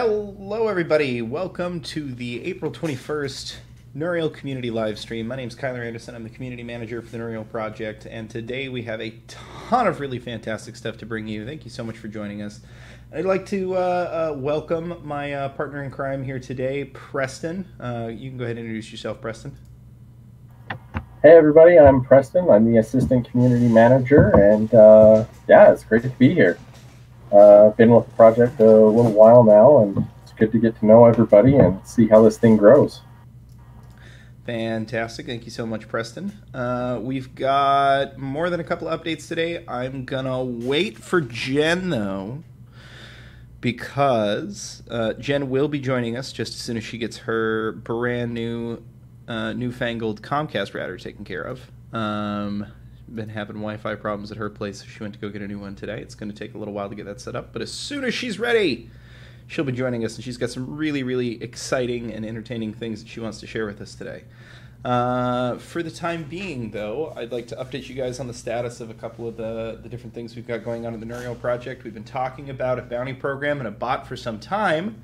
Hello, everybody. Welcome to the April 21st Neurial Community live stream. My name is Kyler Anderson. I'm the community manager for the Neurial Project, and today we have a ton of really fantastic stuff to bring you. Thank you so much for joining us. I'd like to welcome my partner in crime here today, Preston. You can go ahead and introduce yourself, Preston. Hey everybody, I'm Preston. I'm the assistant community manager, and yeah, it's great to be here. I've been with the project a little while now, and it's good to get to know everybody and see how this thing grows. Fantastic. Thank you so much, Preston. We've got more than a couple of updates today. I'm going to wait for Jen, though, because Jen will be joining us just as soon as she gets her brand new newfangled Comcast router taken care of. Been having Wi-Fi problems at her place, so she went to go get a new one today. It's going to take a little while to get that set up, but as soon as she's ready, she'll be joining us, and she's got some really, really exciting and entertaining things that she wants to share with us today. For the time being, though, I'd like to update you guys on the status of a couple of the different things we've got going on in the Neurial Project. We've been talking about a bounty program and a bot for some time,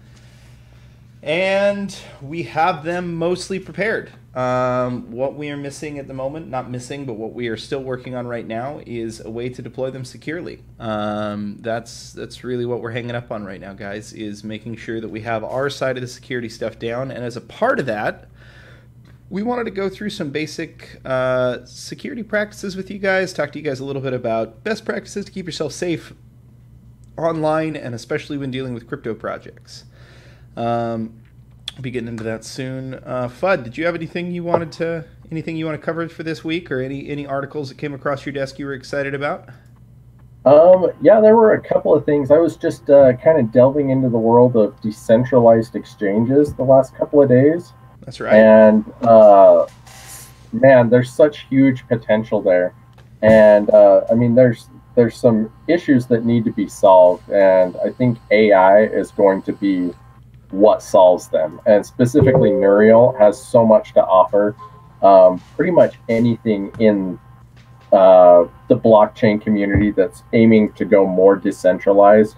and we have them mostly prepared. What we are missing at the moment, not missing, but what we are still working on right now is a way to deploy them securely. That's really what we're hanging up on right now, guys, is making sure that we have our side of the security stuff down. And as a part of that, we wanted to go through some basic security practices with you guys, talk to you guys a little bit about best practices to keep yourself safe online, and especially when dealing with crypto projects. We'll be getting into that soon. Fudd, did you have anything you want to cover for this week, or any articles that came across your desk you were excited about? Yeah, there were a couple of things. I was just kind of delving into the world of decentralized exchanges the last couple of days. That's right. And man, there's such huge potential there. And I mean, there's some issues that need to be solved, and I think AI is going to be what solves them. And specifically, Neurial has so much to offer. Pretty much anything in the blockchain community that's aiming to go more decentralized.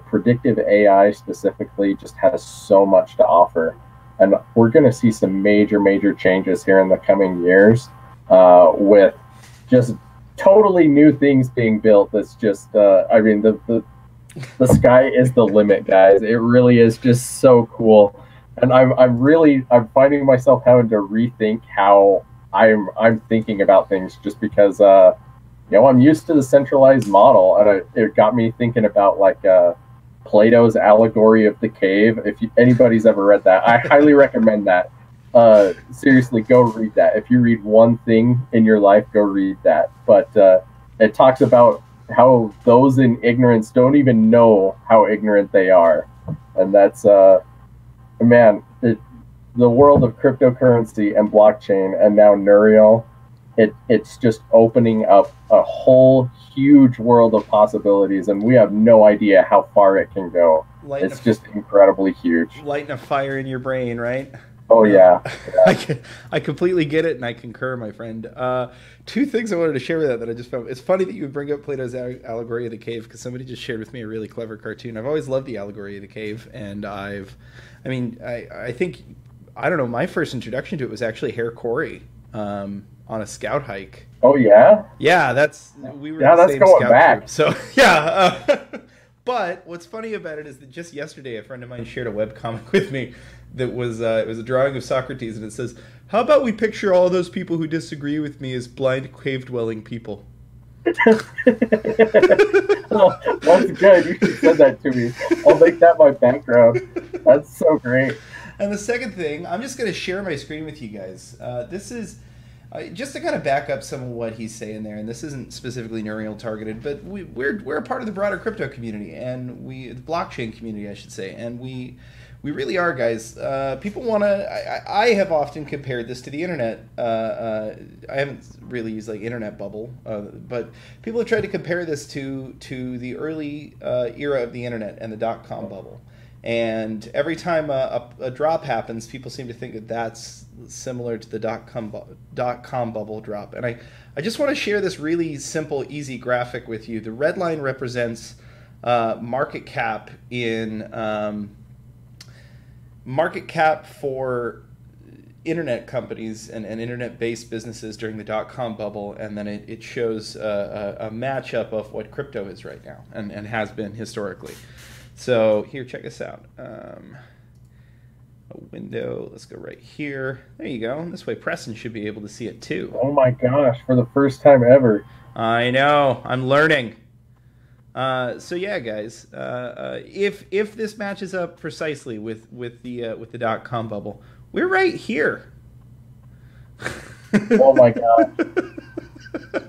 Predictive AI specifically just has so much to offer. And we're going to see some major changes here in the coming years with just totally new things being built. That's just, I mean, the sky is the limit, guys. It really is just so cool. And I'm finding myself having to rethink how I'm thinking about things, just because I'm used to the centralized model, and it got me thinking about like Plato's allegory of the cave. If anybody's ever read that, I highly recommend that. Seriously, go read that. If you read one thing in your life, go read that. But it talks about how those in ignorance don't even know how ignorant they are. And that's man, the world of cryptocurrency and blockchain, and now Neurial, it's just opening up a whole huge world of possibilities, and we have no idea how far it can go. It's just incredibly huge. Lighting a fire in your brain, right? Oh, yeah. I completely get it, and I concur, my friend. Two things I wanted to share with that I just found. It's funny that you would bring up Plato's allegory of the cave, because somebody just shared with me a really clever cartoon. I've always loved the allegory of the cave, and I think, I don't know, my first introduction to it was actually Hare Corey on a scout hike. Oh, yeah? Yeah, that's going back. Group, so, yeah. But what's funny about it is that just yesterday, a friend of mine shared a webcomic with me that was it was a drawing of Socrates, and it says, "How about we picture all those people who disagree with me as blind cave-dwelling people?" Oh, that's good. You should send that to me. I'll make that my background. That's so great. And the second thing, I'm just going to share my screen with you guys. This is just to kind of back up some of what he's saying there, and this isn't specifically Neurial targeted, but we're a part of the broader crypto community, and the blockchain community, I should say, and we really are, guys. People want to. I have often compared this to the internet. I haven't really used like internet bubble, but people have tried to compare this to the early era of the internet and the .com bubble. And every time a drop happens, people seem to think that that's similar to the .com bubble drop. And I just want to share this really simple, easy graphic with you. The red line represents market cap in market cap for internet companies and internet-based businesses during the dot-com bubble, and then it shows a matchup of what crypto is right now and has been historically. So here, check this out. A window. Let's go right here. There you go. This way Preston should be able to see it too. Oh my gosh, for the first time ever. I know. I'm learning. So yeah, guys, if this matches up precisely with the dot-com bubble, we're right here. Oh my gosh.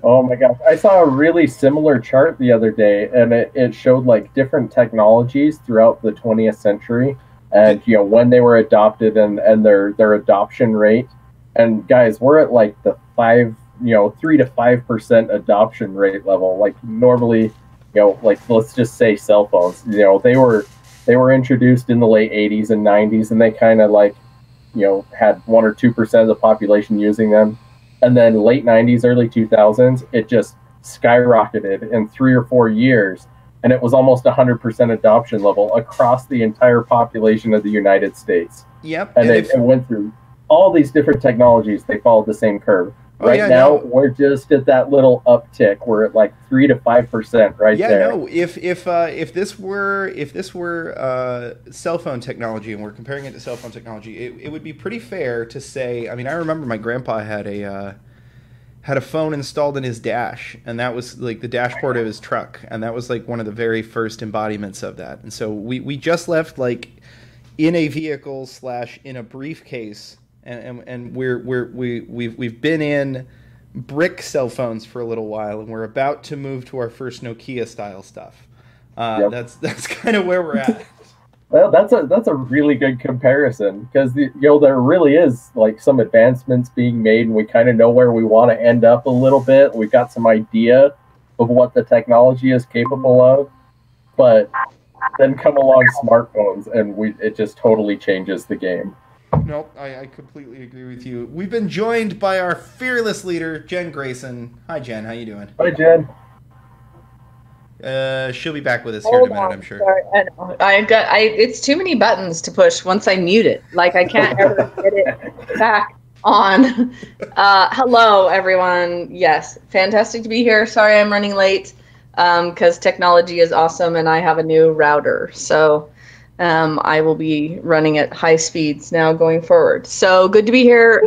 Oh my gosh. I saw a really similar chart the other day, and it showed like different technologies throughout the 20th century and when they were adopted and their adoption rate. And guys, we're at like the 3 to 5% adoption rate level. Like normally, like let's just say cell phones, they were introduced in the late 80s and 90s, and they kind of like had 1 or 2% of the population using them. And then late 90s, early 2000s, it just skyrocketed in 3 or 4 years. And it was almost 100% adoption level across the entire population of the United States. Yep. And it went through all these different technologies. They followed the same curve. We're just at that little uptick. We're at like 3 to 5% there. Yeah, no. If this were cell phone technology, and we're comparing it to cell phone technology, it would be pretty fair to say. I mean, I remember my grandpa had a phone installed in his dash, and that was like the dashboard of his truck, and that was like one of the very first embodiments of that. And so we just left like in a vehicle / in a briefcase. And we've been in brick cell phones for a little while, and we're about to move to our first Nokia style stuff. Yep. That's kind of where we're at. Well, that's a really good comparison, because there really is like some advancements being made, and we kind of know where we want to end up a little bit. We've got some idea of what the technology is capable of, but then come along smartphones, and it just totally changes the game. Nope, I completely agree with you. We've been joined by our fearless leader, Jen Grayson. Hi, Jen. How you doing? Hi, Jen. She'll be back with us here in a minute, I'm sure. Sorry. It's too many buttons to push once I mute it. Like, I can't ever get it back on. Hello, everyone. Yes, fantastic to be here. Sorry I'm running late because technology is awesome, and I have a new router. So I will be running at high speeds now going forward. So good to be here.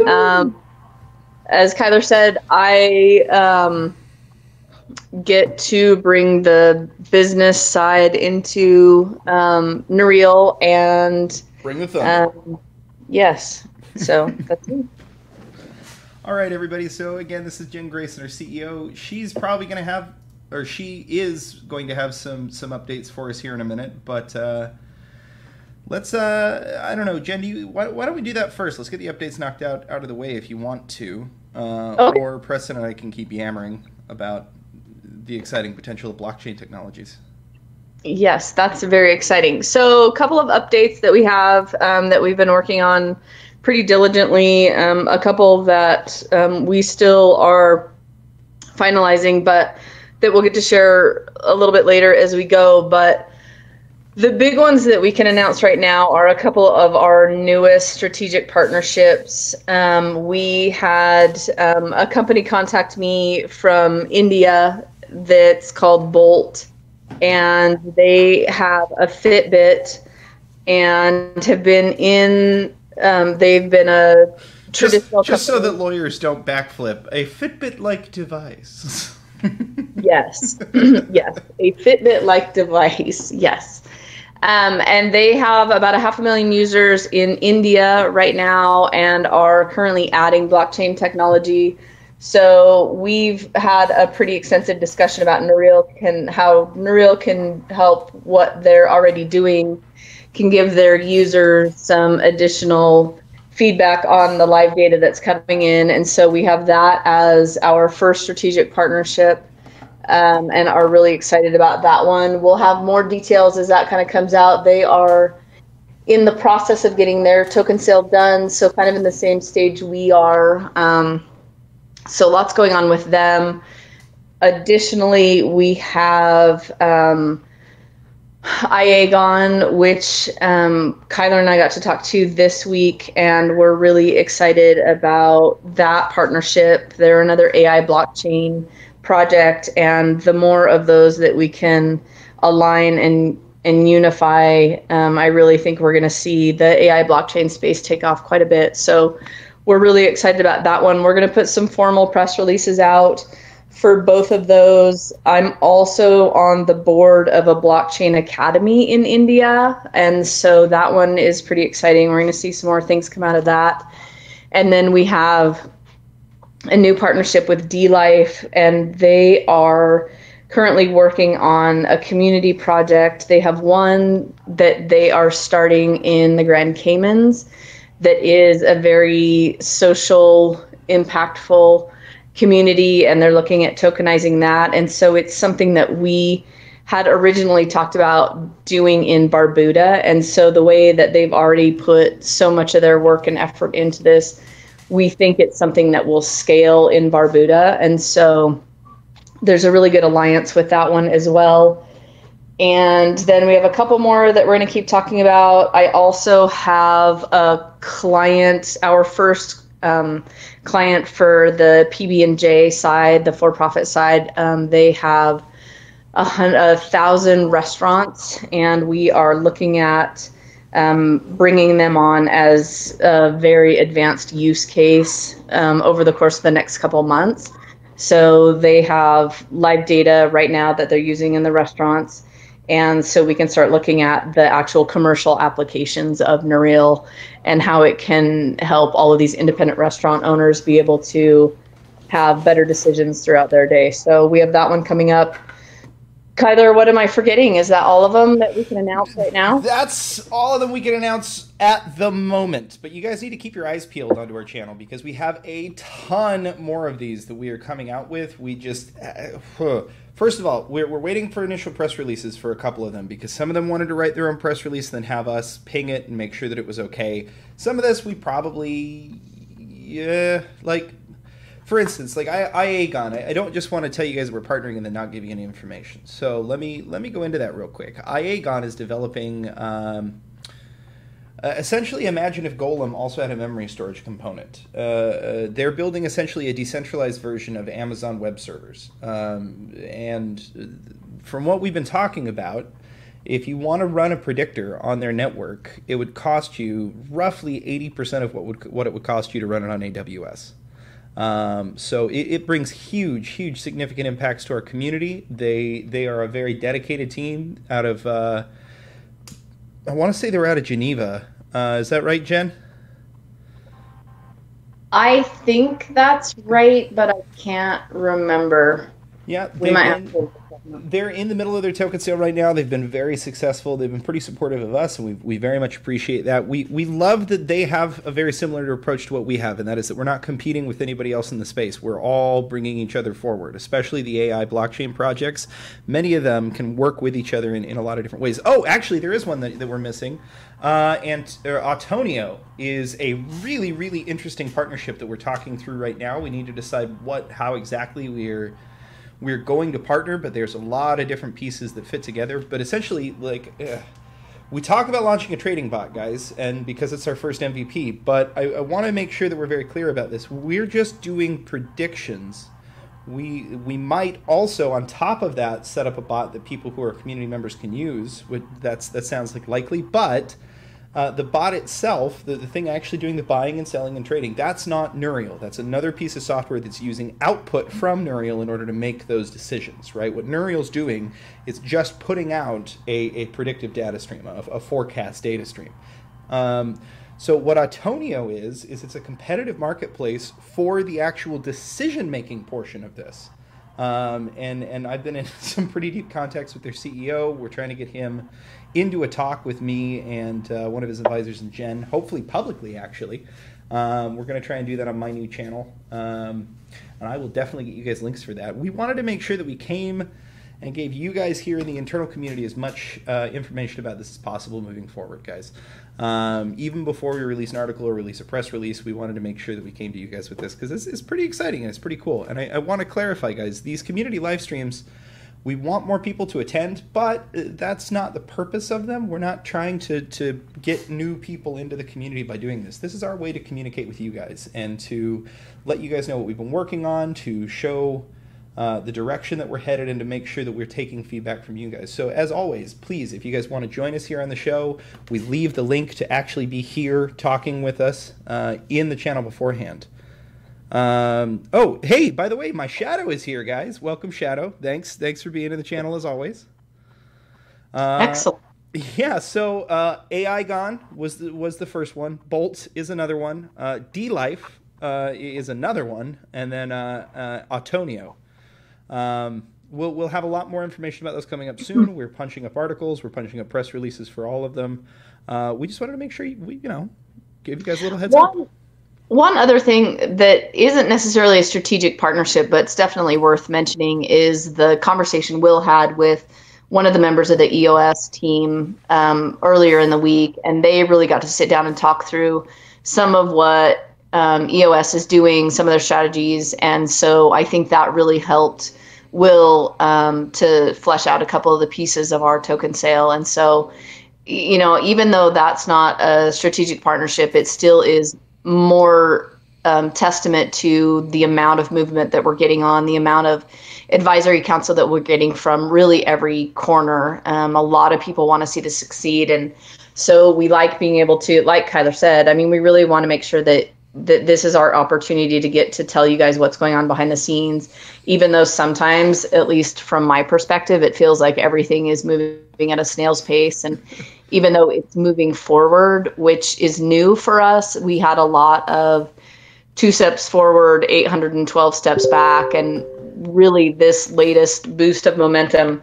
As Kyler said, I get to bring the business side into Nereal and bring the thunder. Yes. So that's me. All right, everybody. So again, this is Jen Grayson, our CEO. She's probably going to have, or she is going to have some updates for us here in a minute, but let's, I don't know, Jen, why don't we do that first? Let's get the updates knocked out of the way if you want to. Okay. Or Preston and I can keep yammering about the exciting potential of blockchain technologies. Yes, that's very exciting. So a couple of updates that we have that we've been working on pretty diligently. A couple that we still are finalizing, but that we'll get to share a little bit later as we go. But the big ones that we can announce right now are a couple of our newest strategic partnerships. We had a company contact me from India that's called Bolt, and they have a Fitbit and have been in, they've been a traditional just so that lawyers don't backflip, a Fitbit-like device. Yes, yes, a Fitbit-like device, yes. And they have about 500,000 users in India right now and are currently adding blockchain technology. So we've had a pretty extensive discussion about how Nereal can help what they're already doing, can give their users some additional feedback on the live data that's coming in. And so we have that as our first strategic partnership. And are really excited about that one. We'll have more details as that kind of comes out. They are in the process of getting their token sale done, so kind of in the same stage we are. So lots going on with them. Additionally, we have IAGON, which Kyler and I got to talk to this week, and we're really excited about that partnership. They're another AI blockchain project, and the more of those that we can align and unify, I really think we're going to see the AI blockchain space take off quite a bit. So we're really excited about that one. We're going to put some formal press releases out for both of those. I'm also on the board of a blockchain academy in India, and so that one is pretty exciting. We're going to see some more things come out of that. And then we have a new partnership with D-Life, and they are currently working on a community project. They have one that they are starting in the Grand Caymans that is a very social, impactful community, and they're looking at tokenizing that. And so it's something that we had originally talked about doing in Barbuda. And so the way that they've already put so much of their work and effort into this, we think it's something that will scale in Barbuda. And so there's a really good alliance with that one as well. And then we have a couple more that we're going to keep talking about. I also have a client, our first client for the PB&J side, the for-profit side. They have 1,000 restaurants, and we are looking at bringing them on as a very advanced use case over the course of the next couple of months. So they have live data right now that they're using in the restaurants. And so we can start looking at the actual commercial applications of Nereal and how it can help all of these independent restaurant owners be able to have better decisions throughout their day. So we have that one coming up. Kyler, what am I forgetting? Is that all of them that we can announce right now? That's all of them we can announce at the moment. But you guys need to keep your eyes peeled onto our channel because we have a ton more of these that we are coming out with. We just... First of all, we're waiting for initial press releases for a couple of them because some of them wanted to write their own press release and then have us ping it and make sure that it was okay. Some of this we probably... like... For instance, like IAGON, I don't just want to tell you guys we're partnering and then not give you any information. So let me go into that real quick. IAGON is developing, essentially imagine if Golem also had a memory storage component. They're building essentially a decentralized version of Amazon Web Servers. And from what we've been talking about, if you want to run a predictor on their network, it would cost you roughly 80% of what it would cost you to run it on AWS. So it brings huge significant impacts to our community. They are a very dedicated team out of I want to say they're out of Geneva. Is that right, Jen? I think that's right, but I can't remember. Yeah, we might have to. They're in the middle of their token sale right now. They've been very successful. They've been pretty supportive of us, and we very much appreciate that. We love that they have a very similar approach to what we have, and that is that we're not competing with anybody else in the space. We're all bringing each other forward, especially the AI blockchain projects. Many of them can work with each other in a lot of different ways. Oh, actually, there is one that we're missing. Autonio is a really interesting partnership that we're talking through right now. We need to decide how exactly we're going to partner, but there's a lot of different pieces that fit together. But essentially, we talk about launching a trading bot, guys, and because it's our first MVP, but I want to make sure that we're very clear about this. We're just doing predictions. We might also, on top of that, set up a bot that people who are community members can use. That sounds likely, but the bot itself, the thing actually doing the buying and selling and trading, that's not Nereal. That's another piece of software that's using output from Nereal in order to make those decisions, right? What Nereal's doing is just putting out a predictive data stream, a forecast data stream. So what Autonio is it's a competitive marketplace for the actual decision-making portion of this. And I've been in some pretty deep contacts with their CEO. We're trying to get him into a talk with me and one of his advisors, and Jen, hopefully publicly, actually. We're going to try and do that on my new channel. And I will definitely get you guys links for that. We wanted to make sure that we came and gave you guys here in the internal community as much information about this as possible moving forward, guys. Even before we release an article or release a press release, we wanted to make sure that we came to you guys with this because this is pretty exciting and it's pretty cool. And I want to clarify, guys, these community live streams, We want more people to attend, but that's not the purpose of them. We're not trying to get new people into the community by doing this. This is our way to communicate with you guys and to let you guys know what we've been working on, to show the direction that we're headed, and to make sure that we're taking feedback from you guys. So as always, please, if you guys want to join us here on the show, we leave the link to actually be here talking with us in the channel beforehand. Oh, hey, by the way, my Shadow is here, guys. Welcome, Shadow. Thanks for being in the channel as always. Excellent. Yeah, so AI Gone was the first one. Bolt is another one. D-Life is another one, and then Autonio. We'll have a lot more information about those coming up soon. We're punching up articles. We're punching up press releases for all of them. We just wanted to make sure we give you guys a little heads up. One other thing that isn't necessarily a strategic partnership, but it's definitely worth mentioning, is the conversation Will had with one of the members of the EOS team earlier in the week, and they really got to sit down and talk through some of what EOS is doing, some of their strategies, and so I think that really helped Will to flesh out a couple of the pieces of our token sale. And so, even though that's not a strategic partnership, it still is more testament to the amount of movement that we're getting on, the amount of advisory council that we're getting from really every corner. A lot of people want to see this succeed. And so we like being able to, like Kyler said, I mean, we really want to make sure that this is our opportunity to get to tell you guys what's going on behind the scenes, even though sometimes, at least from my perspective, it feels like everything is moving at a snail's pace. And even though it's moving forward, which is new for us, we had a lot of 2 steps forward, 812 steps back. And really this latest boost of momentum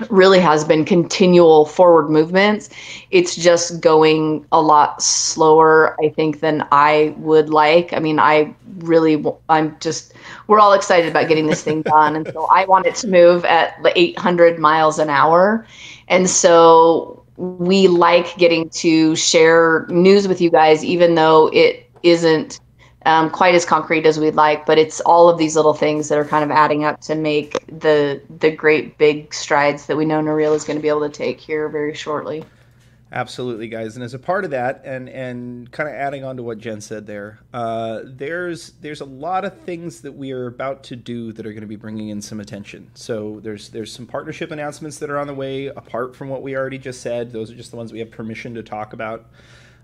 really has been continual forward movements. It's just going a lot slower, I think, than I would like. I mean, we're all excited about getting this thing done. And so I want it to move at 800 miles an hour. And so we like getting to share news with you guys, even though it isn't quite as concrete as we'd like, but it's all of these little things that are kind of adding up to make the great big strides that we know Nareel is going to be able to take here very shortly. Absolutely, guys. And as a part of that, and kind of adding on to what Jen said there, there's a lot of things that we are about to do that are going to be bringing in some attention. So there's some partnership announcements that are on the way, apart from what we already just said. Those are just the ones we have permission to talk about.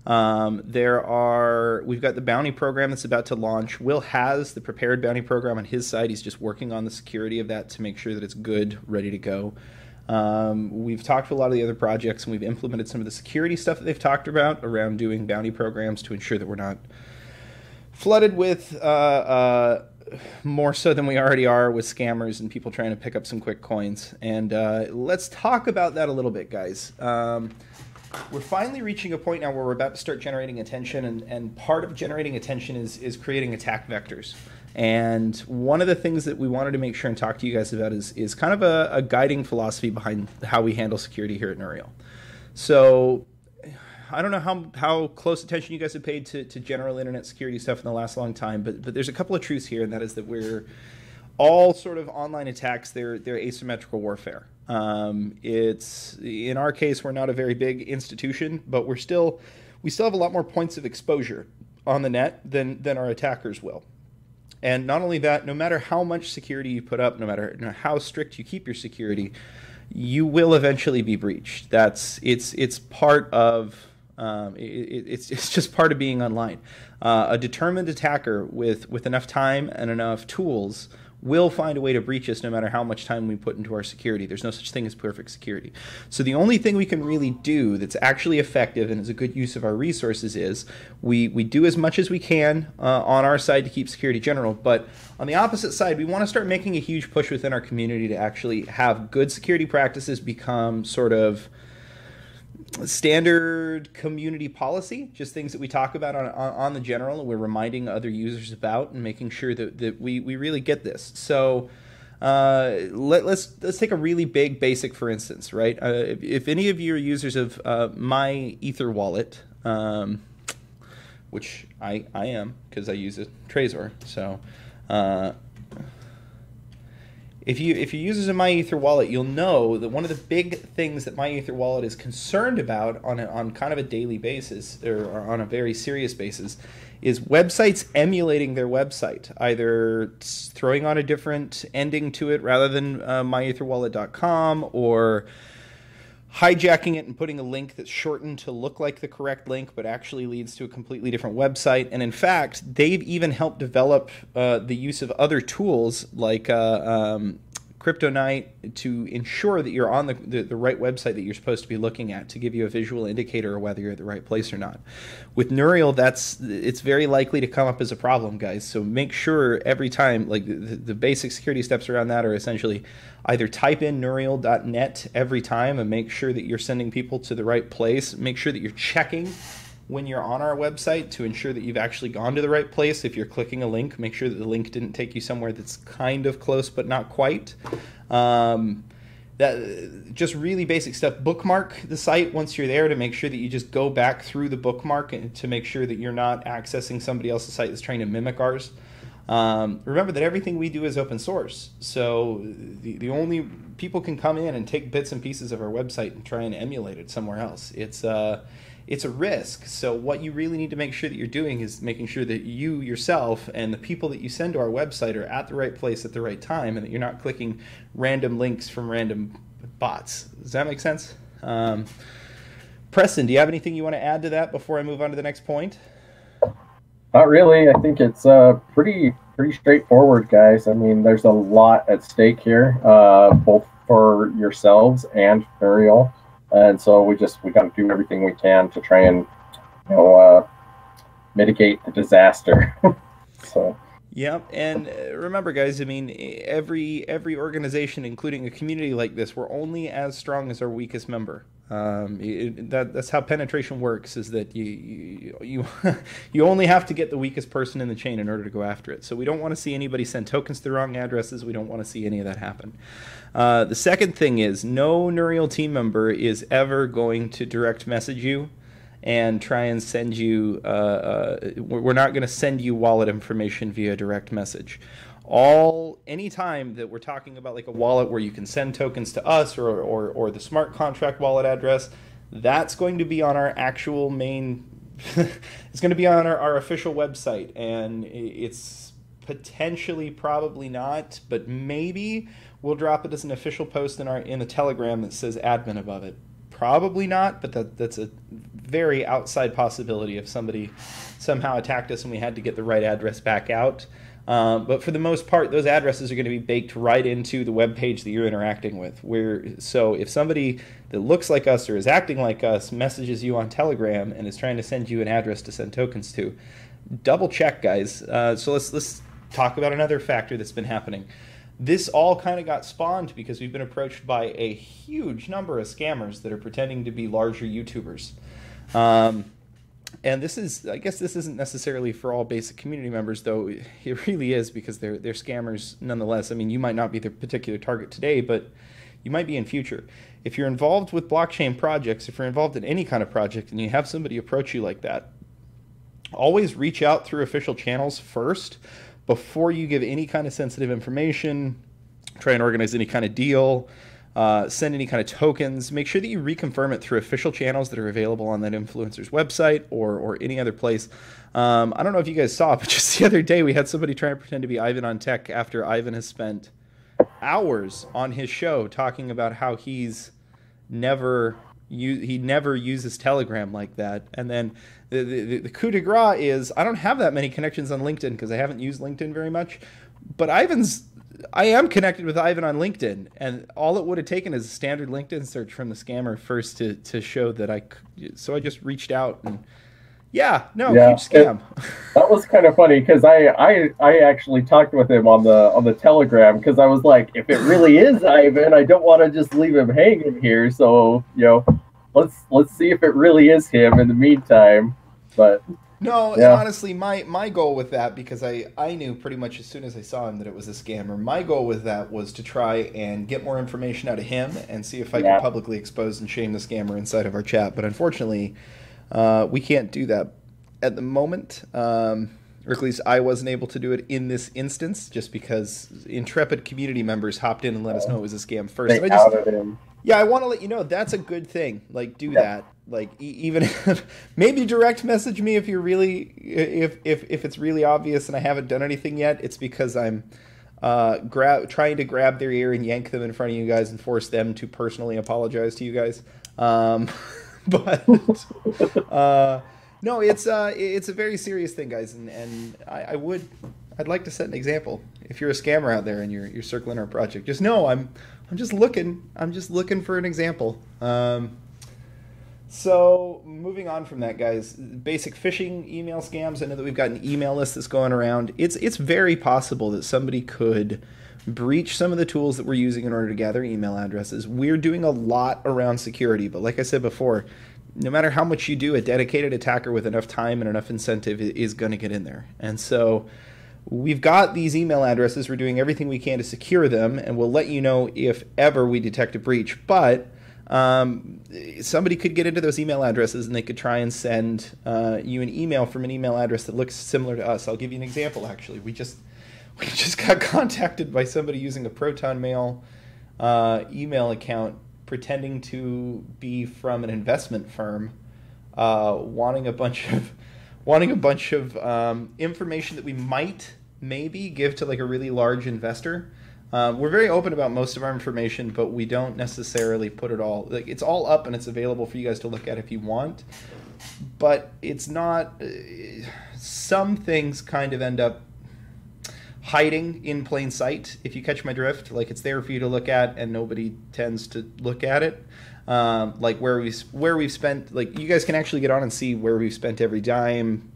We've got the bounty program that's about to launch. Will has the prepared bounty program on his side. He's just working on the security of that to make sure that it's good, ready to go. We've talked to a lot of the other projects, and we've implemented some of the security stuff that they've talked about around doing bounty programs to ensure that we're not flooded with more so than we already are with scammers and people trying to pick up some quick coins. And let's talk about that a little bit, guys. We're finally reaching a point now where we're about to start generating attention, and part of generating attention is creating attack vectors. And one of the things that we wanted to make sure and talk to you guys about is kind of a guiding philosophy behind how we handle security here at Nareel. So I don't know how close attention you guys have paid to general internet security stuff in the last long time, but there's a couple of truths here, and that is that we're all sort of online attacks. They're asymmetrical warfare. It's, in our case, we're not a very big institution, but we still have a lot more points of exposure on the net than our attackers will. And not only that, no matter how much security you put up, no matter how strict you keep your security, you will eventually be breached. It's part of it's just part of being online. A determined attacker with enough time and enough tools will find a way to breach us no matter how much time we put into our security. There's no such thing as perfect security. So the only thing we can really do that's actually effective and is a good use of our resources is we do as much as we can on our side to keep security general, but on the opposite side, we want to start making a huge push within our community to actually have good security practices become sort of standard community policy, just things that we talk about on the general and we're reminding other users about and making sure that we really get this. So let's take a really big basic, for instance, right? If any of you are users of my Ether wallet, which I am because I use a Trezor, so If you use a MyEther wallet, you'll know that one of the big things that MyEther wallet is concerned about on kind of a daily basis, or on a very serious basis, is websites emulating their website, either throwing on a different ending to it rather than myetherwallet.com, or hijacking it and putting a link that's shortened to look like the correct link but actually leads to a completely different website. And in fact, they've even helped develop the use of other tools like CryptoNight to ensure that you're on the right website that you're supposed to be looking at, to give you a visual indicator of whether you're at the right place or not. With Nuriel, it's very likely to come up as a problem, guys. So make sure every time, like the basic security steps around that are essentially either type in Nuriel.net every time and make sure that you're sending people to the right place. Make sure that you're checking when you're on our website to ensure that you've actually gone to the right place. If you're clicking a link, make sure that the link didn't take you somewhere that's kind of close but not quite. That just really basic stuff. Bookmark the site once you're there to make sure that you just go back through the bookmark and to make sure that you're not accessing somebody else's site that's trying to mimic ours. Remember that everything we do is open source, so the only people can come in and take bits and pieces of our website and try and emulate it somewhere else. It's a risk. So what you really need to make sure that you're doing is making sure that you yourself and the people that you send to our website are at the right place at the right time, and that you're not clicking random links from random bots. Does that make sense? Preston, do you have anything you want to add to that before I move on to the next point? Not really. I think it's pretty straightforward, guys. I mean, there's a lot at stake here, both for yourselves and Nuriel. And so we got to do everything we can to try and, mitigate the disaster. So. Yep, and remember, guys, I mean, every organization, including a community like this, we're only as strong as our weakest member. That's how penetration works, is that you only have to get the weakest person in the chain in order to go after it. So we don't want to see anybody send tokens to the wrong addresses. We don't want to see any of that happen. The second thing is, no Nuriel team member is ever going to direct message you and try and send you, we're not going to send you wallet information via direct message. Anytime that we're talking about like a wallet where you can send tokens to us or the smart contract wallet address, that's going to be on our actual main, it's going to be on our official website, and it's potentially, probably not, but maybe we'll drop it as an official post in the Telegram that says admin above it. Probably not, but that's a very outside possibility if somebody somehow attacked us and we had to get the right address back out. But for the most part, those addresses are going to be baked right into the web page that you're interacting with. So if somebody that looks like us or is acting like us messages you on Telegram and is trying to send you an address to send tokens to, double check, guys. So let's talk about another factor that's been happening. This all kind of got spawned because we've been approached by a huge number of scammers that are pretending to be larger YouTubers. And I guess this isn't necessarily for all basic community members, though it really is, because they're scammers nonetheless. I mean, you might not be their particular target today, but you might be in future. If you're involved with blockchain projects, if you're involved in any kind of project and you have somebody approach you like that, always reach out through official channels first before you give any kind of sensitive information, try and organize any kind of deal, send any kind of tokens. Make sure that you reconfirm it through official channels that are available on that influencer's website or any other place. I don't know if you guys saw, but just the other day we had somebody trying to pretend to be Ivan on Tech after Ivan has spent hours on his show talking about how he never uses Telegram like that. And then the coup de grace is, I don't have that many connections on LinkedIn because I haven't used LinkedIn very much, but I am connected with Ivan on LinkedIn, and all it would have taken is a standard LinkedIn search from the scammer first to show that so I just reached out and huge scam. That was kind of funny because I actually talked with him on the Telegram, because I was like, if it really is Ivan, I don't want to just leave him hanging here. So let's see if it really is him in the meantime. But no, and honestly, my goal with that, because I knew pretty much as soon as I saw him that it was a scammer, my goal with that was to try and get more information out of him and see if I could publicly expose and shame the scammer inside of our chat. But unfortunately, we can't do that at the moment. or at least I wasn't able to do it in this instance, just because intrepid community members hopped in and let us know it was a scam first. They outed him. Yeah, I want to let you know that's a good thing. Like, do that. Like, even if, maybe direct message me if you're really, if it's really obvious and I haven't done anything yet. It's because I'm trying to grab their ear and yank them in front of you guys and force them to personally apologize to you guys. But no, it's a very serious thing, guys, and I'd like to set an example. If you're a scammer out there and you're circling our project, just know I'm just looking for an example. So moving on from that, guys, basic phishing email scams. I know that we've got an email list that's going around. It's very possible that somebody could breach some of the tools that we're using in order to gather email addresses. We're doing a lot around security, but like I said before, no matter how much you do, a dedicated attacker with enough time and enough incentive is going to get in there. And so we've got these email addresses. We're doing everything we can to secure them, and we'll let you know if ever we detect a breach. But somebody could get into those email addresses and they could try and send you an email from an email address that looks similar to us. I'll give you an example, actually. We just got contacted by somebody using a Proton Mail email account pretending to be from an investment firm, wanting a bunch of information that we might maybe give to like a really large investor. We're very open about most of our information, but we don't necessarily put it all, like, it's all up and it's available for you guys to look at if you want, but it's not, some things kind of end up hiding in plain sight, if you catch my drift. Like, it's there for you to look at and nobody tends to look at it. Like where we've spent, like, you guys can actually get on and see where we've spent every dime,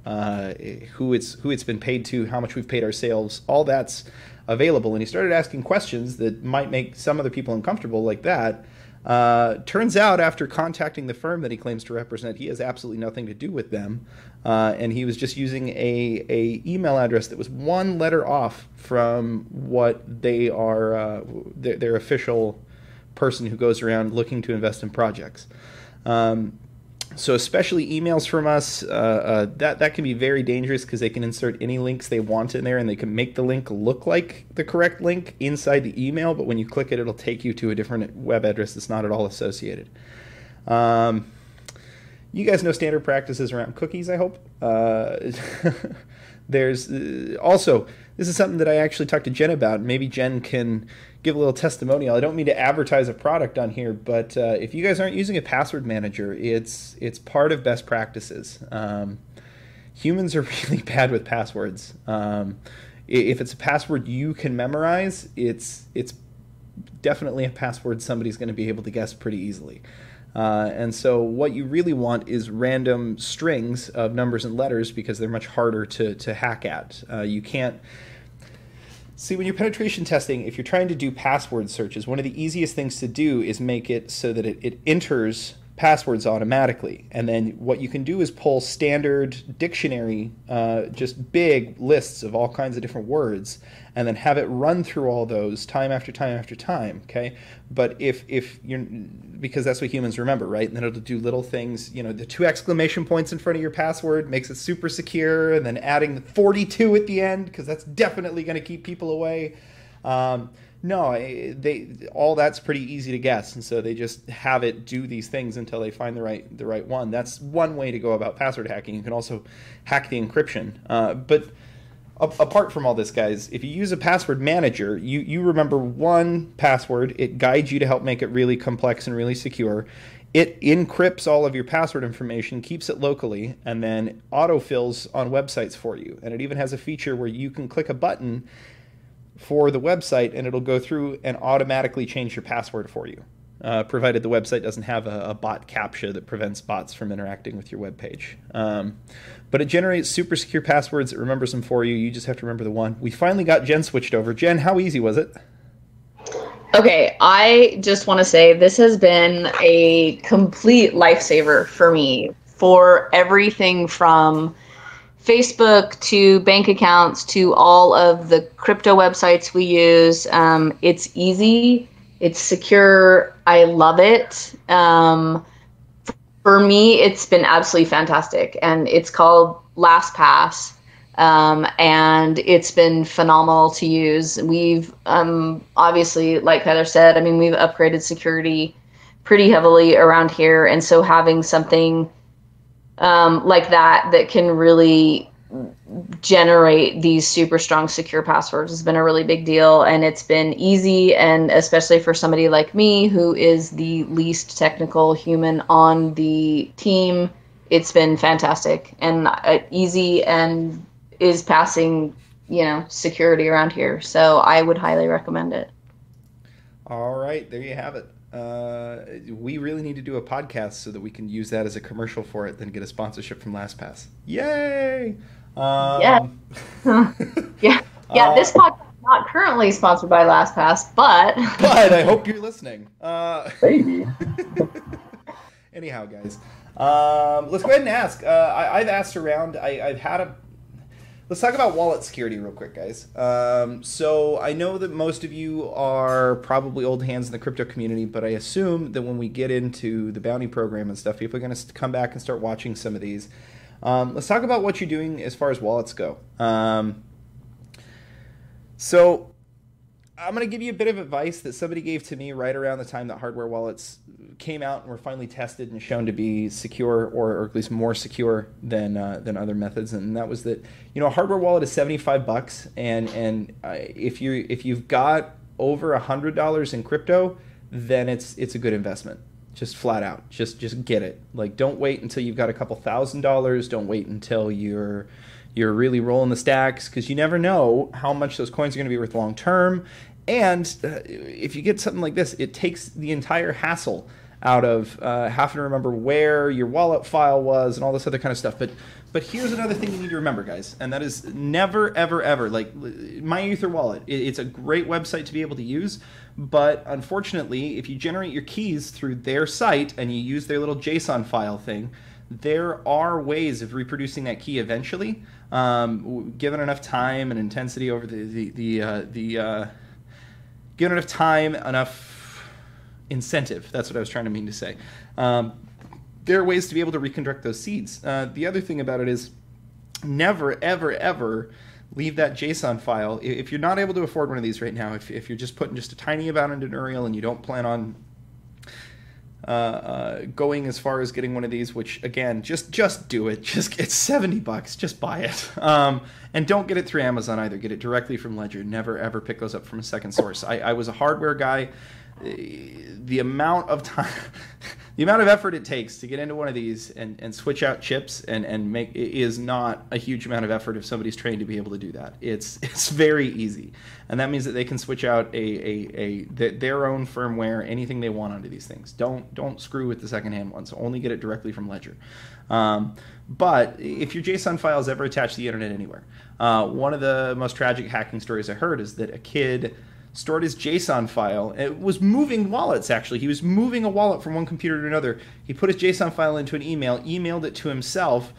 who it's been paid to, how much we've paid ourselves, all that's available. And he started asking questions that might make some other people uncomfortable, like that. Turns out, after contacting the firm that he claims to represent, he has absolutely nothing to do with them, and he was just using a email address that was one letter off from what they are, their official person who goes around looking to invest in projects. So especially emails from us, that can be very dangerous because they can insert any links they want in there, and they can make the link look like the correct link inside the email, but when you click it, it'll take you to a different web address that's not at all associated. You guys know standard practices around cookies, I hope. There's also, this is something that I actually talked to Jen about. Maybe Jen can give a little testimonial. I don't mean to advertise a product on here, but if you guys aren't using a password manager, it's part of best practices. Humans are really bad with passwords. If it's a password you can memorize, it's definitely a password somebody's going to be able to guess pretty easily. And so what you really want is random strings of numbers and letters, because they're much harder to hack at. You can't... See, when you're penetration testing, if you're trying to do password searches, one of the easiest things to do is make it so that it enters passwords automatically. And then what you can do is pull standard dictionary, just big lists of all kinds of different words, and then have it run through all those time after time after time, okay? But if you're, because that's what humans remember, right? And then it'll do little things, you know, the 2 exclamation points in front of your password makes it super secure, and then adding the 42 at the end, because that's definitely going to keep people away. No, all that's pretty easy to guess, and so they just have it do these things until they find the right one. That's one way to go about password hacking. You can also hack the encryption. But apart from all this, guys, if you use a password manager, you remember one password. It guides you to help make it really complex and really secure. It encrypts all of your password information, keeps it locally, and then autofills on websites for you. And it even has a feature where you can click a button for the website and it'll go through and automatically change your password for you, provided the website doesn't have a bot CAPTCHA that prevents bots from interacting with your web page. But it generates super secure passwords. It remembers them for you. You just have to remember the one. We finally got Jen switched over. Jen, how easy was it? Okay, I just want to say this has been a complete lifesaver for me, for everything from Facebook to bank accounts to all of the crypto websites we use. It's easy. It's secure. I love it. For me, it's been absolutely fantastic. And it's called LastPass. And it's been phenomenal to use. We've obviously, like Heather said, I mean, we've upgraded security pretty heavily around here, and so having something like that can really generate these super strong secure passwords has been a really big deal, and it's been easy, and especially for somebody like me who is the least technical human on the team, it's been fantastic and easy, and is passing, security around here. So I would highly recommend it. All right, there you have it. We really need to do a podcast so that we can use that as a commercial for it, then get a sponsorship from LastPass. Yay! Yeah. This podcast is not currently sponsored by LastPass, but I hope you're listening. Maybe. Anyhow, guys, let's go ahead and ask. I've asked around. I've had a. Let's talk about wallet security real quick, guys. So I know that most of you are probably old hands in the crypto community, but I assume that when we get into the bounty program and stuff, people are going to come back and start watching some of these. Let's talk about what you're doing as far as wallets go. So I'm going to give you a bit of advice that somebody gave to me right around the time that hardware wallets came out and were finally tested and shown to be secure, or at least more secure than other methods. And that was that, a hardware wallet is $75, and if you've got over $100 in crypto, then it's a good investment. Just flat out, just get it. Like, don't wait until you've got a couple $1,000s. Don't wait until you're really rolling the stacks, because you never know how much those coins are going to be worth long term. And if you get something like this, it takes the entire hassle out of having to remember where your wallet file was and all this other kind of stuff. But here's another thing you need to remember, guys, and that is never, ever, ever, like MyEtherWallet. It's a great website to be able to use, but unfortunately, if you generate your keys through their site and you use their little JSON file thing, there are ways of reproducing that key eventually, given enough time and intensity over given enough time, enough incentive. That's what I was trying to mean to say. There are ways to be able to reconstruct those seeds. The other thing about it is never, ever, ever leave that JSON file. If you're not able to afford one of these right now, if you're just putting just a tiny amount into Nuriel and you don't plan on going as far as getting one of these, which again, just do it. Just it's $70. Just buy it. And don't get it through Amazon either. Get it directly from Ledger. Never ever pick those up from a second source. I was a hardware guy. The amount of time, the amount of effort it takes to get into one of these and switch out chips and make it is not a huge amount of effort if somebody's trained to be able to do that. It's very easy, and that means that they can switch out their own firmware, anything they want onto these things. Don't screw with the secondhand ones. Only get it directly from Ledger. But if your JSON file is ever attached to the internet anywhere, one of the most tragic hacking stories I heard is that a kid stored his JSON file. It was moving wallets, actually. He was moving a wallet from one computer to another. He put his JSON file into an email, emailed it to himself,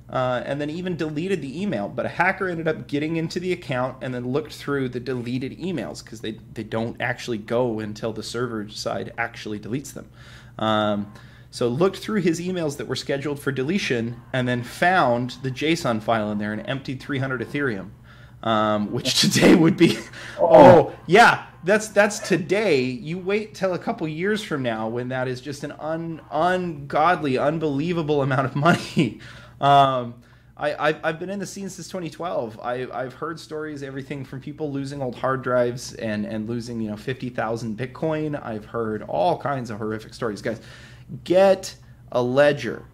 and then even deleted the email. But a hacker ended up getting into the account and then looked through the deleted emails, because they don't actually go until the server side actually deletes them. So looked through his emails that were scheduled for deletion and then found the JSON file in there and emptied 300 Ethereum. Which today would be, that's today. You wait till a couple years from now when that is just an ungodly, unbelievable amount of money. I've been in the scene since 2012. I've heard stories, everything from people losing old hard drives and losing 50,000 Bitcoin. I've heard all kinds of horrific stories. Guys, get a Ledger.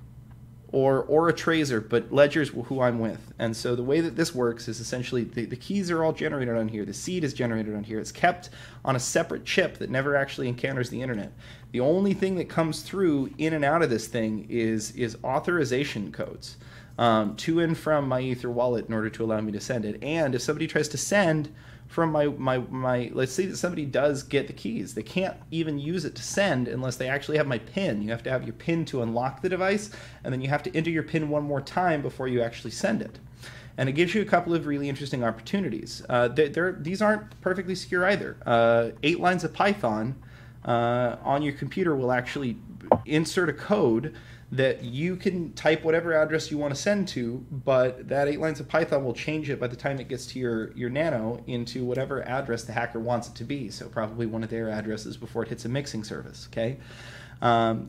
Or a Trezor, but Ledger's who I'm with. And so the way that this works is essentially the keys are all generated on here. The seed is generated on here. It's kept on a separate chip that never actually encounters the internet. The only thing that comes through in and out of this thing is authorization codes to and from my MyEtherWallet in order to allow me to send it. And if somebody tries to send from my let's say that somebody does get the keys, they can't even use it to send unless they actually have my PIN. You have to have your PIN to unlock the device, and then you have to enter your PIN one more time before you actually send it. And it gives you a couple of really interesting opportunities. These aren't perfectly secure either. 8 lines of Python on your computer will actually insert a code that you can type whatever address you want to send to, but that 8 lines of Python will change it by the time it gets to your Nano into whatever address the hacker wants it to be. So probably one of their addresses before it hits a mixing service, okay?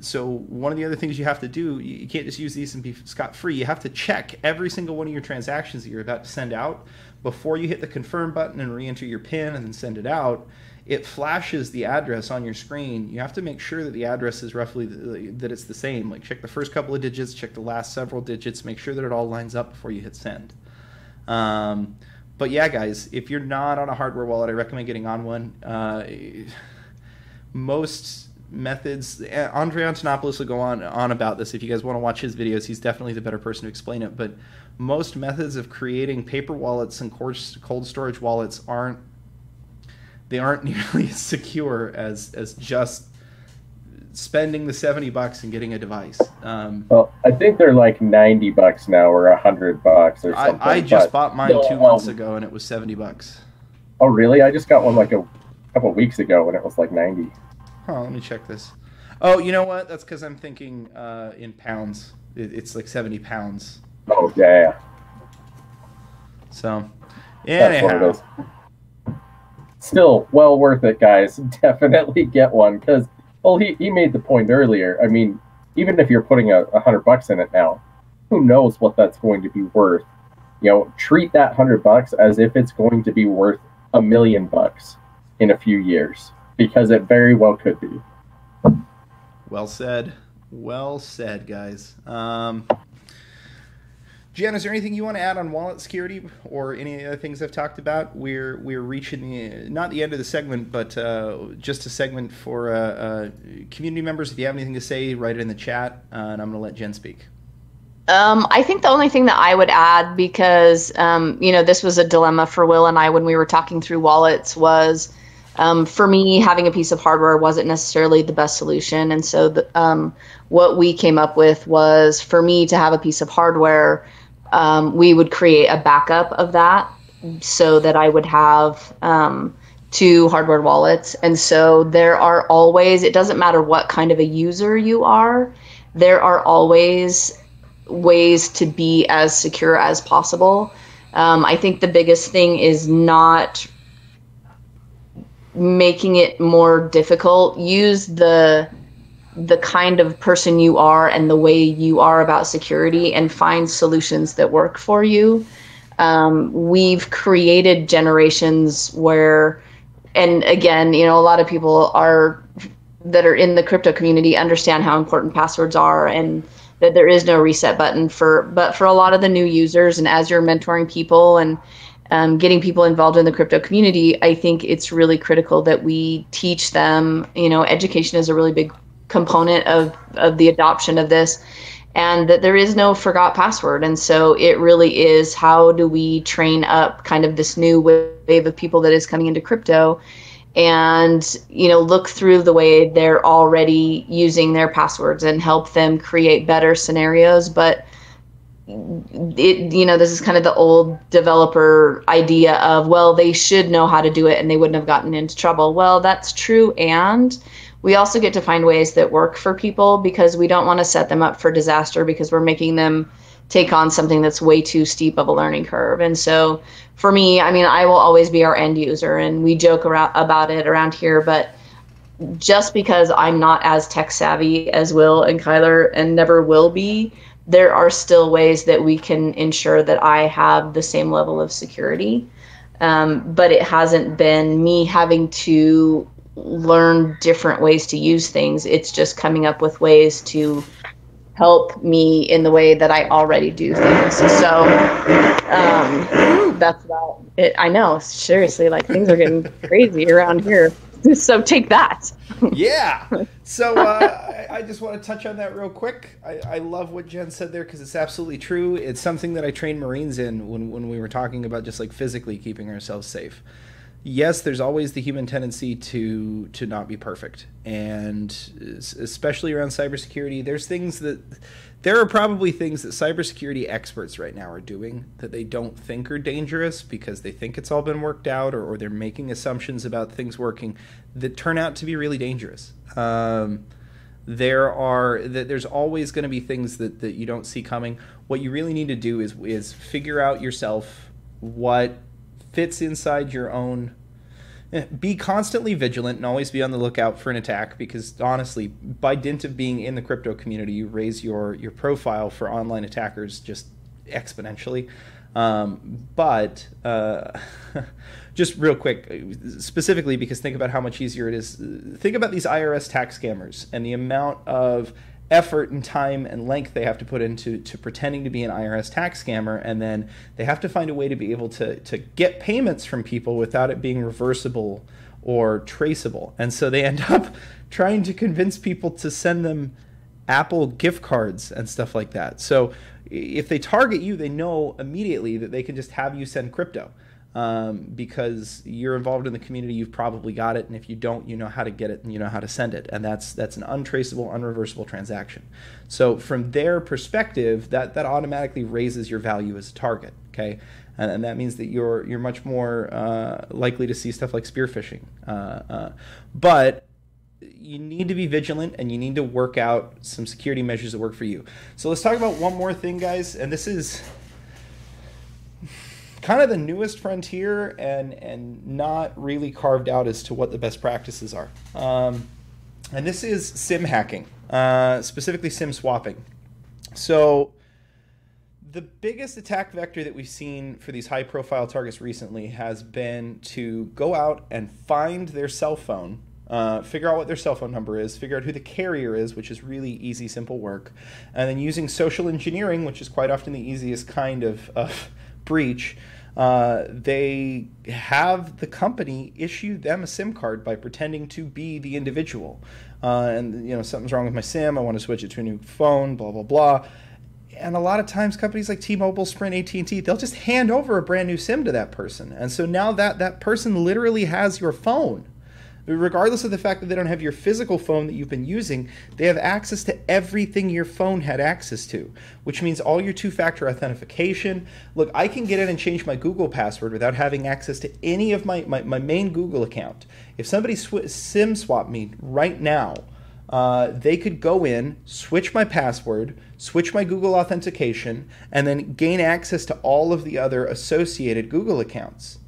So one of the other things you have to do, you can't just use these and be scot-free. You have to check every single one of your transactions that you're about to send out before you hit the confirm button and re-enter your PIN and then send it out. It flashes the address on your screen. You have to make sure that the address is roughly that it's the same. Like check the first couple of digits, check the last several digits, make sure that it all lines up before you hit send. But yeah, guys, if you're not on a hardware wallet, I recommend getting on one. Most methods, Andre Antonopoulos will go on about this. If you guys want to watch his videos, he's definitely the better person to explain it. But most methods of creating paper wallets and cold storage wallets aren't nearly as secure as just spending the $70 and getting a device. Well, I think they're like $90 now or $100 or something. I just bought mine 2 months ago and it was $70. Oh, really? I just got one like a couple of weeks ago and it was like 90. Huh, let me check this. Oh, you know what? That's because I'm thinking in pounds. It's like 70 pounds. Oh, yeah. So, That's one of those. Still well worth it, guys. Definitely get one because, well, he made the point earlier. I mean, even if you're putting $100 in it now, who knows what that's going to be worth? You know, treat that $100 as if it's going to be worth $1 million in a few years, because it very well could be. Well said. Well said, guys. Jen, is there anything you want to add on wallet security or any other things I've talked about? We're reaching not the end of the segment, but just a segment for community members. If you have anything to say, write it in the chat, and I'm going to let Jen speak. I think the only thing that I would add, because this was a dilemma for Will and I when we were talking through wallets, was for me, having a piece of hardware wasn't necessarily the best solution. And so what we came up with was, for me to have a piece of hardware, we would create a backup of that so that I would have 2 hardware wallets. And so there are always, it doesn't matter what kind of a user you are, there are always ways to be as secure as possible. I think the biggest thing is not making it more difficult. Use the kind of person you are and the way you are about security and find solutions that work for you. We've created generations where, and again, a lot of people that are in the crypto community understand how important passwords are and that there is no reset button but for a lot of the new users, and as you're mentoring people and getting people involved in the crypto community, I think it's really critical that we teach them, education is a really big component of the adoption of this, and that there is no forgot password. And so it really is, how do we train up kind of this new wave of people that is coming into crypto and, look through the way they're already using their passwords and help them create better scenarios. But this is kind of the old developer idea of, well, they should know how to do it and they wouldn't have gotten into trouble. Well, that's true. And we also get to find ways that work for people, because we don't want to set them up for disaster because we're making them take on something that's way too steep of a learning curve. And so for me, I will always be our end user, and we joke about it around here, but just because I'm not as tech savvy as Will and Kyler and never will be, there are still ways that we can ensure that I have the same level of security. But it hasn't been me having to learn different ways to use things. It's just coming up with ways to help me in the way that I already do things. So that's about it. I know, seriously, like things are getting crazy around here. So take that. Yeah. So I just want to touch on that real quick. I love what Jen said there because it's absolutely true. It's something that I trained Marines in when we were talking about just like physically keeping ourselves safe. Yes, there's always the human tendency to not be perfect. And especially around cybersecurity, there are probably things that cybersecurity experts right now are doing that they don't think are dangerous because they think it's all been worked out, or they're making assumptions about things working that turn out to be really dangerous. There's always going to be things that you don't see coming. What you really need to do is figure out yourself what fits inside your own. Be constantly vigilant and always be on the lookout for an attack, because honestly, by dint of being in the crypto community, you raise your profile for online attackers just exponentially. But just real quick, specifically, because think about how much easier it is. Think about these IRS tax scammers and the amount of effort and time and length they have to put into pretending to be an IRS tax scammer, and then they have to find a way to be able to get payments from people without it being reversible or traceable. And so they end up trying to convince people to send them Apple gift cards and stuff like that. So if they target you, they know immediately that they can just have you send crypto. Because you're involved in the community, you've probably got it, and if you don't, you know how to get it and you know how to send it, and that's an untraceable, unreversible transaction. So from their perspective, that automatically raises your value as a target. Okay, and that means that you're much more likely to see stuff like spear phishing. But you need to be vigilant, and you need to work out some security measures that work for you. So let's talk about one more thing, guys, and this is kind of the newest frontier and not really carved out as to what the best practices are. And this is SIM hacking, specifically SIM swapping. So the biggest attack vector that we've seen for these high profile targets recently has been to go out and find their cell phone, figure out what their cell phone number is, figure out who the carrier is, which is really easy, simple work, and then using social engineering, which is quite often the easiest kind of breach, they have the company issue them a SIM card by pretending to be the individual. And, something's wrong with my SIM, I want to switch it to a new phone, blah, blah, blah. And a lot of times companies like T-Mobile, Sprint, AT&T, they'll just hand over a brand new SIM to that person. And so now that person literally has your phone. Regardless of the fact that they don't have your physical phone that you've been using, they have access to everything your phone had access to, which means all your two-factor authentication. Look, I can get in and change my Google password without having access to any of my main Google account. If somebody SIM swapped me right now, they could go in, switch my password, switch my Google authentication, and then gain access to all of the other associated Google accounts.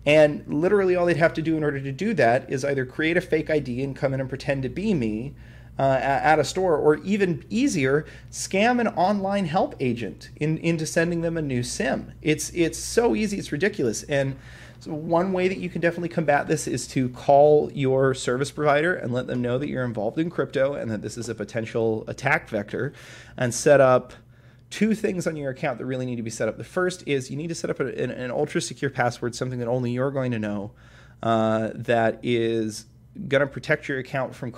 And literally all they'd have to do in order to do that is either create a fake ID and come in and pretend to be me at a store, or even easier, scam an online help agent into sending them a new SIM. It's so easy, it's ridiculous. And so one way that you can definitely combat this is to call your service provider and let them know that you're involved in crypto and that this is a potential attack vector, and set up two things on your account that really need to be set up. The first is you need to set up an ultra secure password, something that only you're going to know, that is going to protect your account from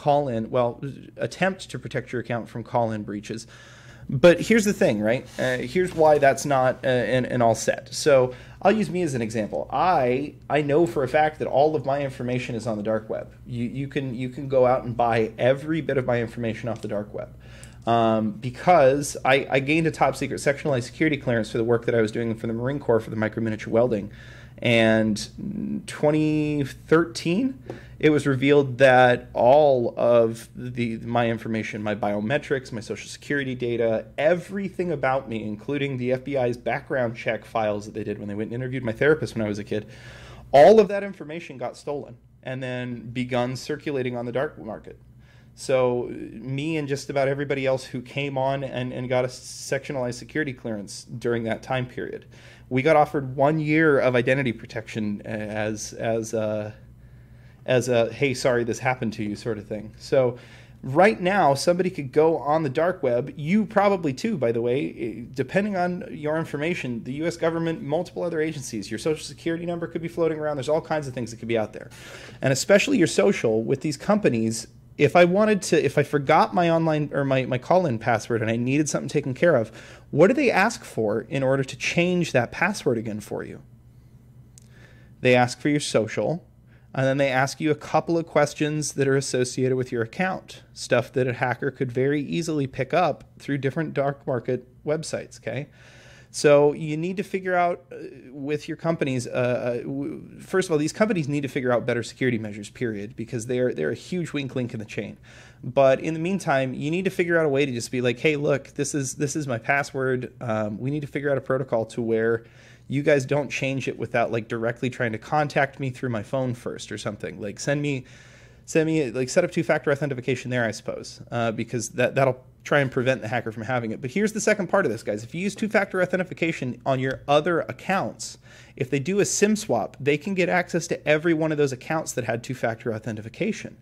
attempt to protect your account from call-in breaches. But here's the thing, right? Here's why that's not an all set. So I'll use me as an example. I know for a fact that all of my information is on the dark web. You can go out and buy every bit of my information off the dark web. Because I gained a top secret sectionalized security clearance for the work that I was doing for the Marine Corps for the micro miniature welding. And 2013, it was revealed that all of my information, my biometrics, my social security data, everything about me, including the FBI's background check files that they did when they went and interviewed my therapist when I was a kid, all of that information got stolen and then begun circulating on the dark market. So me and just about everybody else who came on and got a sectionalized security clearance during that time period, we got offered 1 year of identity protection as a hey, sorry, this happened to you sort of thing. So right now, somebody could go on the dark web, you probably too, by the way, depending on your information, the U.S. government, multiple other agencies, your social security number could be floating around. There's all kinds of things that could be out there. And especially your social with these companies. If I forgot my online or my call-in password and I needed something taken care of, what do they ask for in order to change that password again for you? They ask for your social, and then they ask you a couple of questions that are associated with your account, stuff that a hacker could very easily pick up through different dark market websites, okay? So you need to figure out with your companies. First of all, these companies need to figure out better security measures. Period, because they're a huge weak link in the chain. But in the meantime, you need to figure out a way to just be like, hey, look, this is my password. We need to figure out a protocol to where you guys don't change it without like directly trying to contact me through my phone first or something. Like send me like set up two-factor authentication there, I suppose, because that'll try and prevent the hacker from having it. But here's the second part of this, guys. If you use two-factor authentication on your other accounts, if they do a SIM swap, they can get access to every one of those accounts that had two-factor authentication.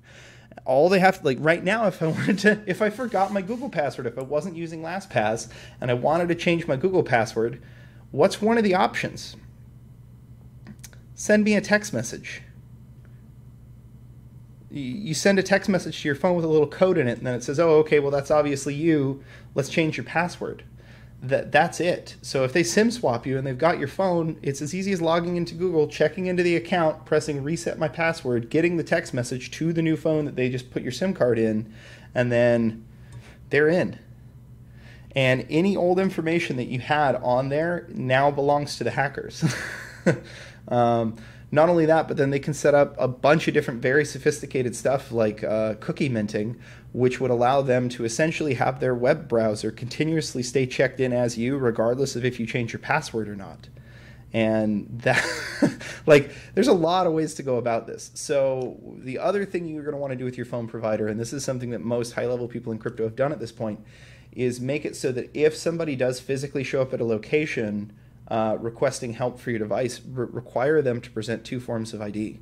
All they have to, like right now, if I forgot my Google password, if I wasn't using LastPass and I wanted to change my Google password, what's one of the options? Send me a text message. You send a text message to your phone with a little code in it, and then it says, oh, okay, well, that's obviously you. Let's change your password. That's it. So if they SIM swap you and they've got your phone, it's as easy as logging into Google, checking into the account, pressing reset my password, getting the text message to the new phone that they just put your SIM card in, and then they're in. And any old information that you had on there now belongs to the hackers. Not only that, but then they can set up a bunch of different very sophisticated stuff like cookie minting, which would allow them to essentially have their web browser continuously stay checked in as you, regardless of if you change your password or not. And that, like, there's a lot of ways to go about this. So the other thing you're going to want to do with your phone provider, and this is something that most high-level people in crypto have done at this point, is make it so that if somebody does physically show up at a location requesting help for your device, require them to present two forms of ID,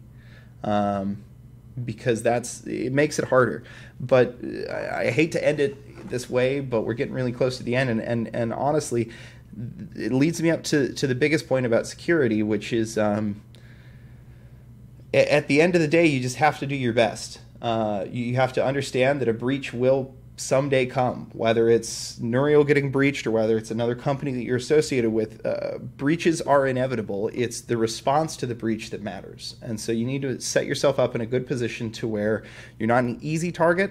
because it makes it harder. But I hate to end it this way, but we're getting really close to the end, and honestly, it leads me up to the biggest point about security, which is at the end of the day, you just have to do your best. You have to understand that a breach will someday come, whether it's Nouriel getting breached or whether it's another company that you're associated with. Breaches are inevitable. It's the response to the breach that matters. And so you need to set yourself up in a good position to where you're not an easy target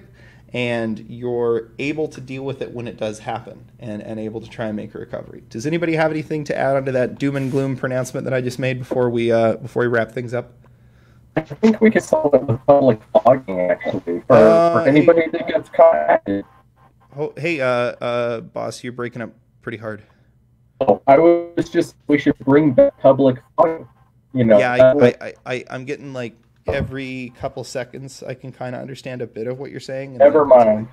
and you're able to deal with it when it does happen and able to try and make a recovery. Does anybody have anything to add onto that doom and gloom pronouncement that I just made before we wrap things up? I think we could solve it with public logging, actually, for anybody that gets contacted. Oh, hey, boss, you're breaking up pretty hard. Oh, we should bring back public logging. You know. Yeah, I'm getting like every couple seconds I can kind of understand a bit of what you're saying. Never mind.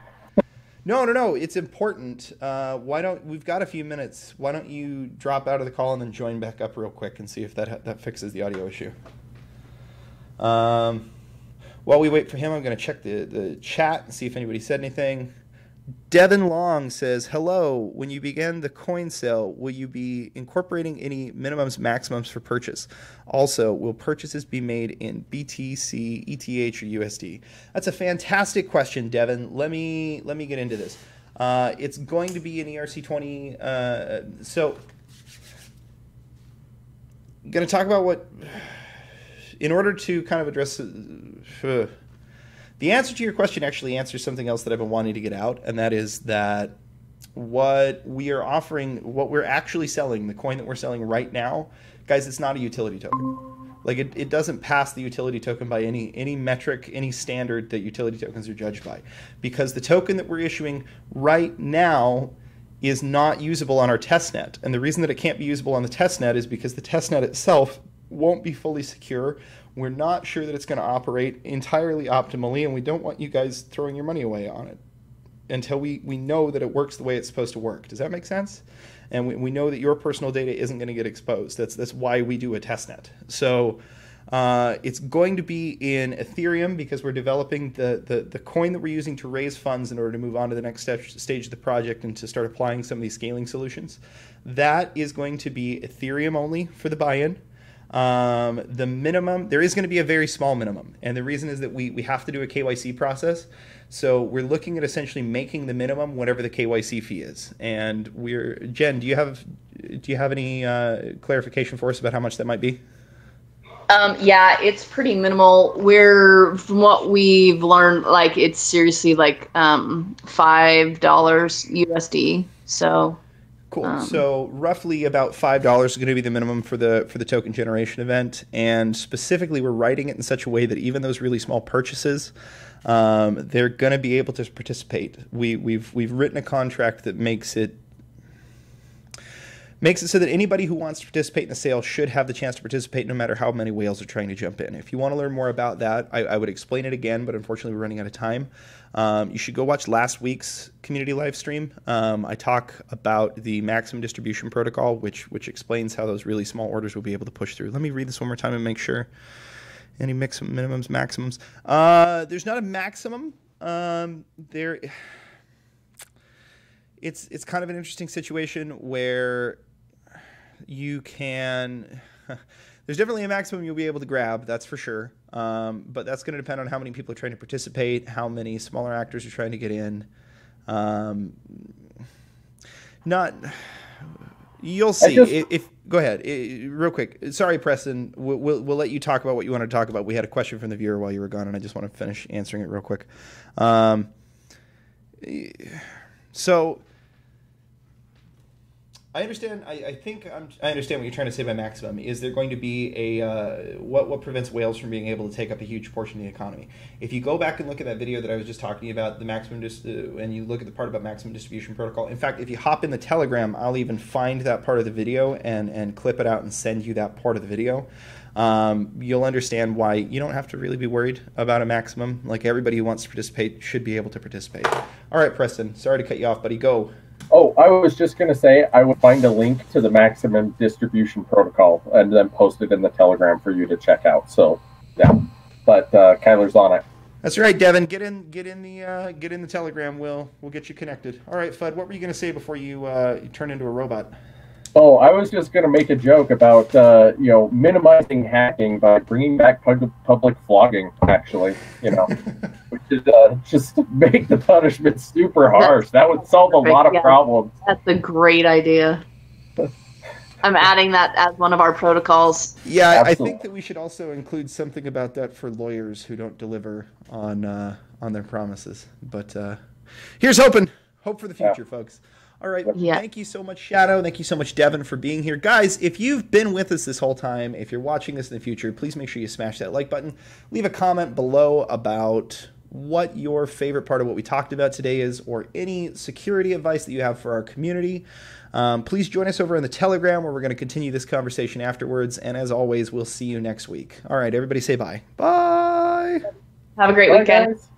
No, it's important. We've got a few minutes. Why don't you drop out of the call and then join back up real quick and see if that fixes the audio issue. While we wait for him, I'm going to check the chat and see if anybody said anything. Devin Long says, hello, when you begin the coin sale, will you be incorporating any minimums, maximums for purchase? Also, will purchases be made in BTC, ETH, or USD? That's a fantastic question, Devin. Let me get into this. It's going to be an ERC20. So I'm going to talk about what... In order to kind of address the answer to your question actually answers something else that I've been wanting to get out, and that is that what we are offering, what we're actually selling, the coin that we're selling right now, guys, it's not a utility token. Like it doesn't pass the utility token by any metric, any standard that utility tokens are judged by, because the token that we're issuing right now is not usable on our testnet. And the reason that it can't be usable on the testnet is because the testnet itself won't be fully secure. We're not sure that it's going to operate entirely optimally, and we don't want you guys throwing your money away on it until we know that it works the way it's supposed to work. Does that make sense? And we know that your personal data isn't going to get exposed. That's why we do a testnet. So it's going to be in Ethereum because we're developing the coin that we're using to raise funds in order to move on to the next stage of the project and to start applying some of these scaling solutions. That is going to be Ethereum only for the buy-in. The minimum, there is going to be a very small minimum, and the reason is that we have to do a KYC process. So we're looking at essentially making the minimum whatever the KYC fee is. And Jen, do you have any clarification for us about how much that might be? Yeah, it's pretty minimal. From what we've learned, like it's seriously like $5 USD. So Cool. So roughly about $5 is going to be the minimum for the token generation event, and specifically we're writing it in such a way that even those really small purchases, they're going to be able to participate. We've written a contract that makes it so that anybody who wants to participate in the sale should have the chance to participate no matter how many whales are trying to jump in. If you want to learn more about that, I would explain it again, but unfortunately we're running out of time. You should go watch last week's community live stream. I talk about the maximum distribution protocol, which explains how those really small orders will be able to push through. Let me read this one more time and make sure. Any minimums, maximums. There's not a maximum. It's kind of an interesting situation where you can. There's definitely a maximum you'll be able to grab, that's for sure. But that's going to depend on how many people are trying to participate, how many smaller actors are trying to get in. You'll see. Go ahead, real quick. Sorry, Preston. We'll let you talk about what you want to talk about. We had a question from the viewer while you were gone, and I just want to finish answering it real quick. So I understand. I think I understand what you're trying to say by maximum. Is there going to be a what prevents whales from being able to take up a huge portion of the economy? If you go back and look at that video that I was just talking about, the maximum and you look at the part about maximum distribution protocol. In fact, if you hop in the Telegram, I'll even find that part of the video and clip it out and send you that part of the video. You'll understand why you don't have to really be worried about a maximum. Like, everybody who wants to participate should be able to participate. All right, Preston. Sorry to cut you off, buddy. Go. Oh, I was just going to say I would find a link to the maximum distribution protocol and then post it in the Telegram for you to check out. So, yeah. But Kyler's on it. That's right, Devin. Get in the Telegram. We'll get you connected. All right, Fudd. What were you going to say before you turn into a robot? Oh, I was just going to make a joke about minimizing hacking by bringing back public flogging. Actually, which is just make the punishment super harsh. That would solve a lot of problems. That's a great idea. I'm adding that as one of our protocols. Yeah, absolutely. I think that we should also include something about that for lawyers who don't deliver on their promises. But here's hoping. Hope for the future, folks. All right. Yeah. Thank you so much, Shadow. Thank you so much, Devin, for being here. Guys, if you've been with us this whole time, if you're watching this in the future, please make sure you smash that like button. Leave a comment below about what your favorite part of what we talked about today is, or any security advice that you have for our community. Please join us over in the Telegram, where we're going to continue this conversation afterwards. And as always, we'll see you next week. All right, everybody say bye. Bye. Have a great weekend. Guys.